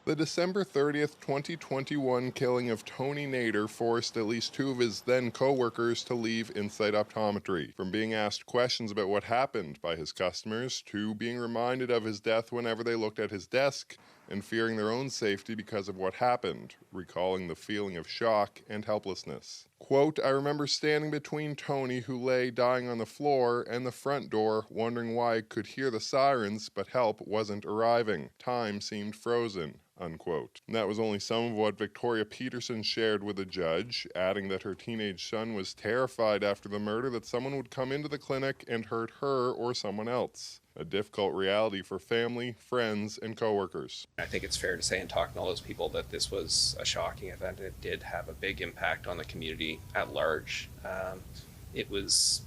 The December 30th, 2021 killing of Tony Nader forced at least two of his then co-workers to leave Insight Optometry. From being asked questions about what happened by his customers to being reminded of his death whenever they looked at his desk and fearing their own safety because of what happened, recalling the feeling of shock and helplessness. Quote, I remember standing between Tony, who lay dying on the floor, and the front door, wondering why I could hear the sirens, but help wasn't arriving. Time seemed frozen. Unquote. And that was only some of what Victoria Peterson shared with the judge, adding that her teenage son was terrified after the murder that someone would come into the clinic and hurt her or someone else. A difficult reality for family, friends, and coworkers. I think it's fair to say, in talking to all those people, that this was a shocking event. It did have a big impact on the community at large. It was,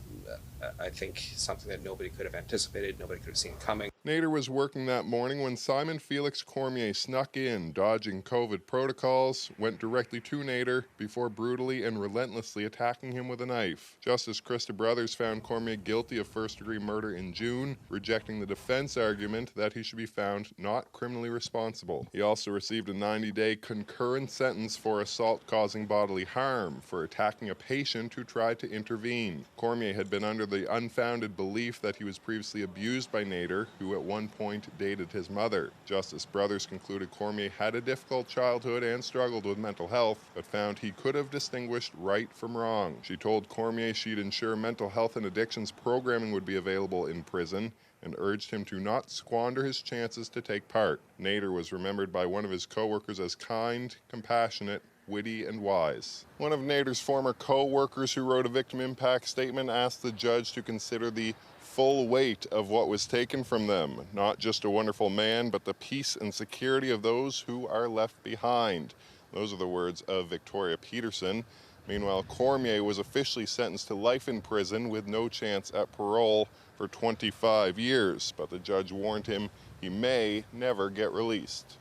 I think, something that nobody could have anticipated, nobody could have seen coming. Nader was working that morning when Simon Felix Cormier snuck in, dodging COVID protocols, went directly to Nader before brutally and relentlessly attacking him with a knife. Justice Krista Brothers found Cormier guilty of first-degree murder in June, rejecting the defense argument that he should be found not criminally responsible. He also received a 90-day concurrent sentence for assault causing bodily harm for attacking a patient who tried to intervene. Cormier had been under the unfounded belief that he was previously abused by Nader, who at one point dated his mother. Justice Brothers concluded Cormier had a difficult childhood and struggled with mental health, but found he could have distinguished right from wrong. She told Cormier she'd ensure mental health and addictions programming would be available in prison, and urged him to not squander his chances to take part. Nader was remembered by one of his co-workers as kind, compassionate, witty, and wise. One of Nader's former co-workers who wrote a victim impact statement asked the judge to consider the full weight of what was taken from them, not just a wonderful man, but the peace and security of those who are left behind. Those are the words of Victoria Peterson. Meanwhile, Cormier was officially sentenced to life in prison with no chance at parole for 25 years, but the judge warned him he may never get released.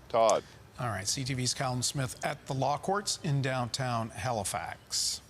Todd. All right, CTV's Callum Smith at the law courts in downtown Halifax.